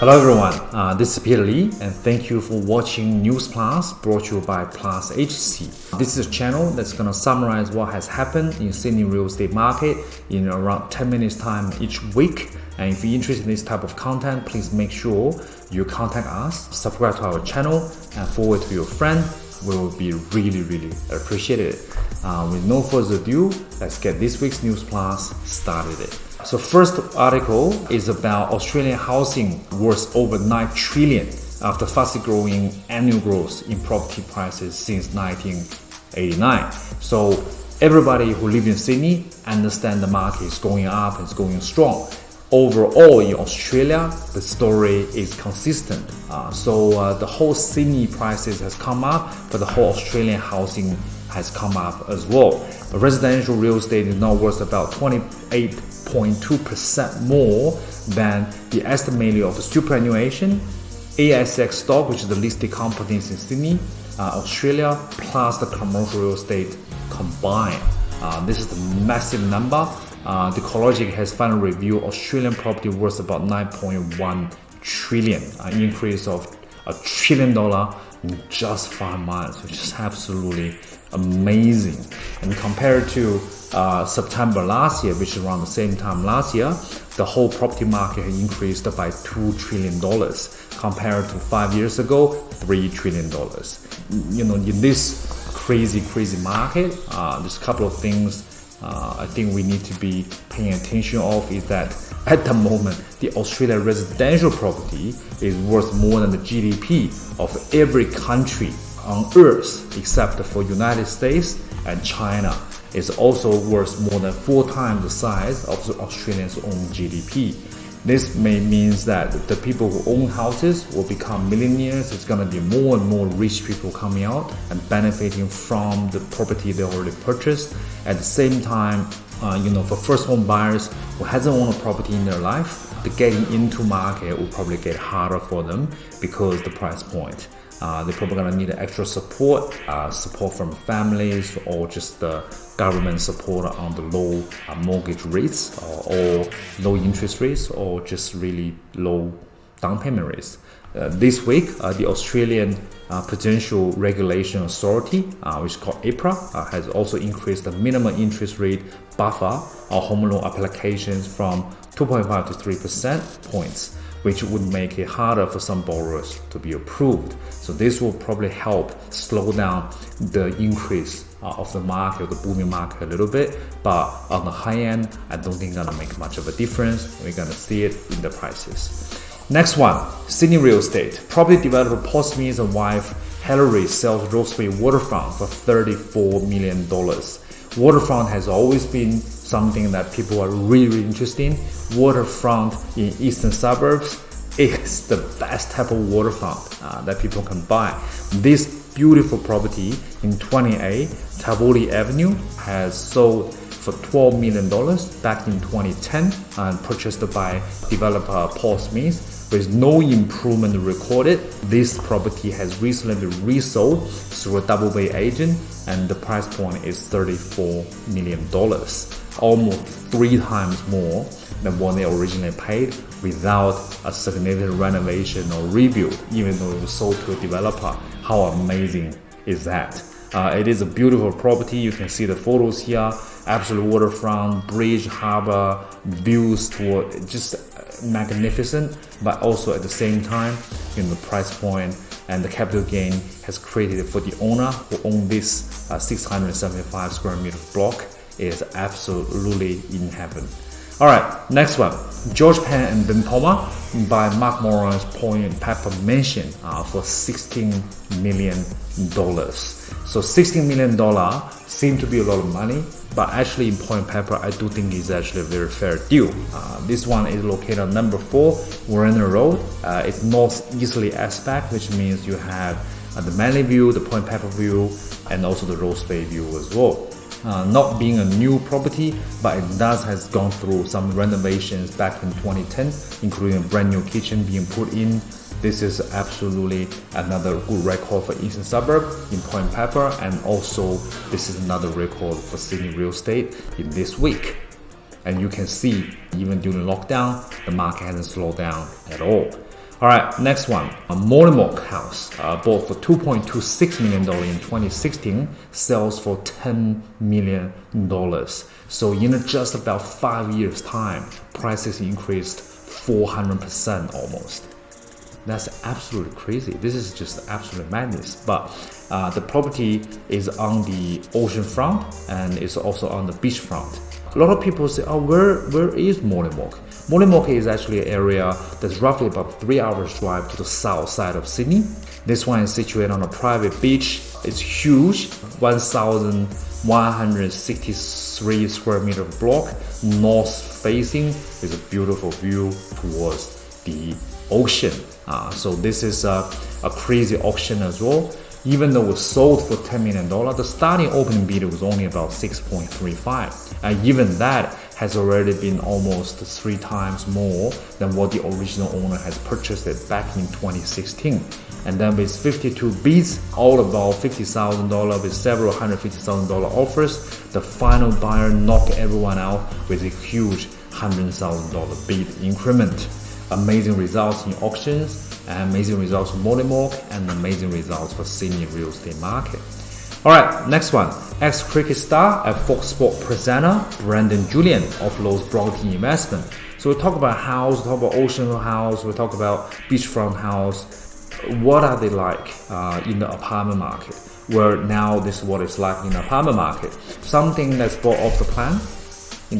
Hello everyone, this is Peter Lee and thank you for watching News Plus brought to you by Plus Agency. This is a channel that's going to summarize what has happened in Sydney real estate market in around 10 minutes time each week. And if you're interested in this type of content, please make sure you contact us, subscribe to our channel and forward to your friend. We will be really appreciated. With no further ado, let's get this week's News Plus started. So first article is about Australian housing worth over 9 trillion after fastest growing annual growth in property prices since 1989. So everybody who lives in Sydney understand the market is going up, it's going strong. Overall in Australia, the story is consistent. So the whole Sydney prices has come up, but the whole Australian housing has come up as well. Residential real estate is now worth about 28.2% more than the estimate of superannuation, ASX stock, which is the listed companies in Sydney, Australia, plus the commercial real estate combined. This is the massive number. The CoreLogic has finally reviewed Australian property worth about 9.1 trillion, an increase of $1 trillion in just 5 months, which is absolutely amazing. And compared to September last year, which is around the same time last year, the whole property market has increased by $2 trillion. Compared to 5 years ago, $3 trillion. You know, in this crazy market, there's a couple of things I think we need to be paying attention of is that at the moment, the Australian residential property is worth more than the GDP of every country on earth except for United States and China. It's also worth more than 4 times the size of the Australians' own GDP. This means that the people who own houses will become millionaires. It's going to be more and more rich people coming out and benefiting from the property they already purchased. At the same time, for first home buyers who hasn't owned a property in their life, the getting into market will probably get harder for them because the price point. They're probably going to need extra support from families or just the government support on the low mortgage rates or low interest rates or just really low down payment rates. This week, the Australian Prudential Regulation Authority, which is called APRA, has also increased the minimum interest rate buffer on home loan applications from 2.5 to 3% points, which would make it harder for some borrowers to be approved. So this will probably help slow down the increase of the market, the booming market a little bit. But on the high end, I don't think it's gonna make much of a difference. We're gonna see it in the prices. Next one, Sydney real estate. Property developer Paul Smith and wife Hillary sells Roseway Waterfront for $34 million. Waterfront has always been something that people are really interested in. Waterfront in eastern suburbs is the best type of waterfront that people can buy. This beautiful property in 28 Chatswood Avenue has sold for $12 million back in 2010 and purchased by developer Paul Smith. With no improvement recorded, this property has recently been resold through a double bay agent and the price point is $34 million. Almost 3 times more than what they originally paid without a significant renovation or rebuild, even though it was sold to a developer. How amazing is that? It is a beautiful property. You can see the photos here. Absolute waterfront, bridge, harbor, views toward just magnificent, but also at the same time, the price point and the capital gain has created for the owner who own this 675 square meter block is absolutely in heaven. All right, next one, George Penn and Ben Palmer by Mark Moran's Point Pepper Mansion for $16 million. So $16 million seems to be a lot of money, but actually in Point Pepper, I do think it's actually a very fair deal. This one is located on number 4, Warner Road. It's northeasterly aspect, which means you have the Manly view, the Point Pepper view, and also the Rose Bay view as well. Not being a new property, but it has gone through some renovations back in 2010, including a brand new kitchen being put in. This is absolutely another good record for eastern suburb in Point Pepper, and also this is another record for Sydney real estate in this week. And you can see, even during lockdown, the market hasn't slowed down at all. Alright, next one, a Mollymook house, bought for $2.26 million in 2016, sells for $10 million. So in just about 5 years time, prices increased 400% almost. That's absolutely crazy. This is just absolute madness. But the property is on the ocean front and it's also on the beach front. A lot of people say, oh, where is Mollymook? Mollymook is actually an area that's roughly about 3 hours drive to the south side of Sydney. This one is situated on a private beach. It's huge, 1,163 square meter block, north facing, with a beautiful view towards the ocean. So this is a crazy auction as well. Even though it was sold for $10 million, the starting opening bid was only about 6.35. And even that has already been almost 3 times more than what the original owner has purchased it back in 2016. And then with 52 bids, all about $50,000 with several $150,000 offers, the final buyer knocked everyone out with a huge $100,000 bid increment. Amazing results in auctions, amazing results for Mollymook, and amazing results for Sydney real estate market. Alright, next one. Ex-cricket star and Fox Sport presenter Brandon Julian offloads Bronte investment. So we talk about house, we talk about ocean house, we talk about beachfront house. What are they like in the apartment market? Where now this is what it's like in the apartment market. Something that's bought off the plan,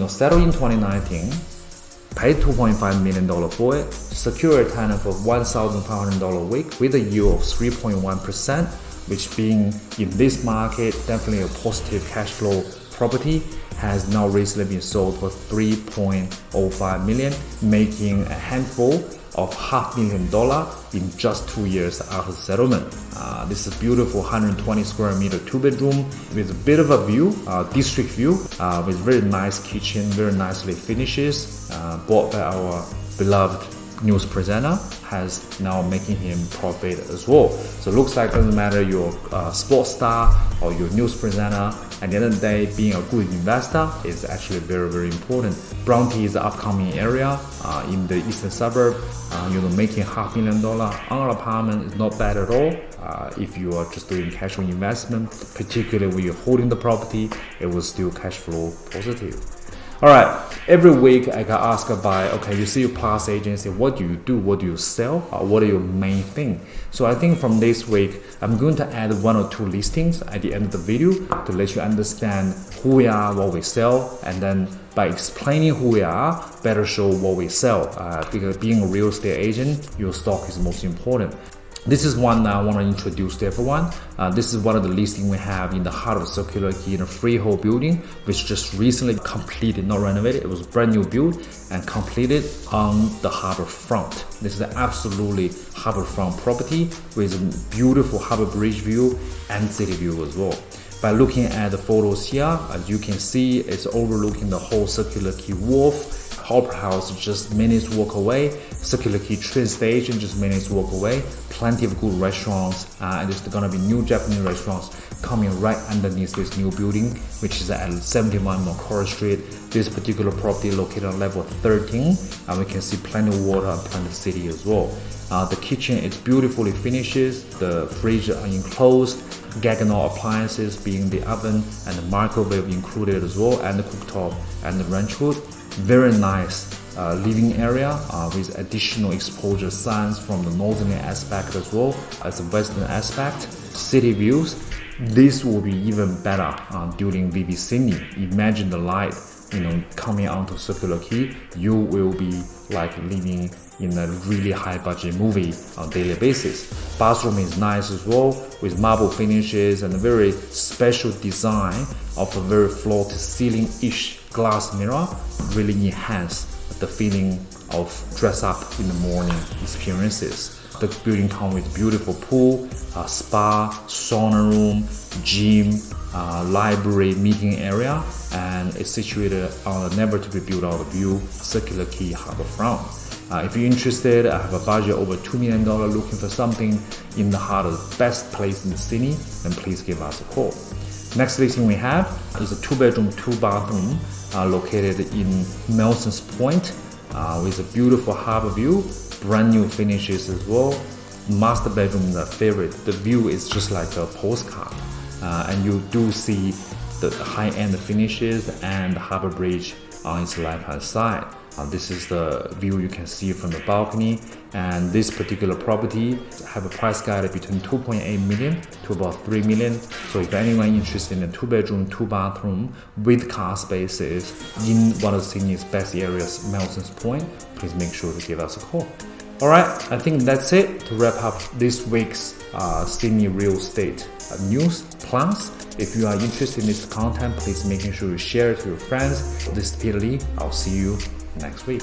settled in 2019, paid $2.5 million for it, secure a tenant for $1,500 a week with a yield of 3.1%, which being in this market, definitely a positive cash flow property, has now recently been sold for $3.05 million, making a handful of $500,000 in just 2 years after settlement. This is a beautiful 120 square meter 2-bedroom with a bit of a view, district view, with very nice kitchen, very nicely finishes, bought by our beloved news presenter, has now making him profit as well. So it looks like it doesn't matter you're a sports star or you're a news presenter, at the end of the day, being a good investor is actually very, very important. Bronte is the upcoming area in the eastern suburb. Making $500,000 on an apartment is not bad at all. If you are just doing cash flow investment, particularly when you're holding the property, it will still cash flow positive. Alright, every week I got asked by, okay, you see your past agency, what do you do? What do you sell? What are your main thing? So I think from this week, I'm going to add 1 or 2 listings at the end of the video to let you understand who we are, what we sell, and then by explaining who we are, better show what we sell. Because being a real estate agent, your stock is most important. This is one I want to introduce to everyone. This is one of the listings we have in the heart of Circular Quay in a freehold building, which just recently completed, not renovated. It was a brand new build and completed on the harbor front. This is an absolutely harbor front property with a beautiful harbor bridge view and city view as well. By looking at the photos here, as you can see, it's overlooking the whole Circular Quay Wharf. Opera House just minutes walk away, Circular Quay train station just minutes walk away, plenty of good restaurants, and there's gonna be new Japanese restaurants coming right underneath this new building, which is at 71 Macquarie Street. This particular property located on level 13, and we can see plenty of water and plenty of city as well. The kitchen is beautifully finishes, the fridge are enclosed, Gaggenau appliances being the oven and the microwave included as well, and the cooktop and the range hood. Very nice living area with additional exposure signs from the northerly aspect as well as the western aspect. City views. This will be even better during VB Sydney. Imagine the light, coming onto Circular Quay. You will be like living in a really high budget movie on a daily basis. Bathroom is nice as well with marble finishes and a very special design of a very floor to ceiling-ish glass mirror, really enhance the feeling of dress up in the morning experiences. The building comes with beautiful pool, spa, sauna room, gym, library, meeting area, and it's situated on a never to be built out view Circular Quay harbor front. If you're interested, I have a budget over $2 million looking for something in the heart of the best place in Sydney, then please give us a call. Next listing we have is a 2-bedroom, 2-bathroom located in Milsons Point with a beautiful harbor view, brand new finishes as well. Master bedroom, the favorite. The view is just like a postcard, and you do see the high-end finishes and the harbor bridge on its left-hand side. This is the view you can see from the balcony, and this particular property have a price guide between 2.8 million to about 3 million. So if anyone interested in a 2-bedroom, 2-bathroom with car spaces in one of Sydney's best areas, Milsons Point, please make sure to give us a call. Alright, I think that's it to wrap up this week's Sydney real estate news. Plus, if you are interested in this content, please make sure you share it to your friends. This is Peter Lee. I'll see you next week.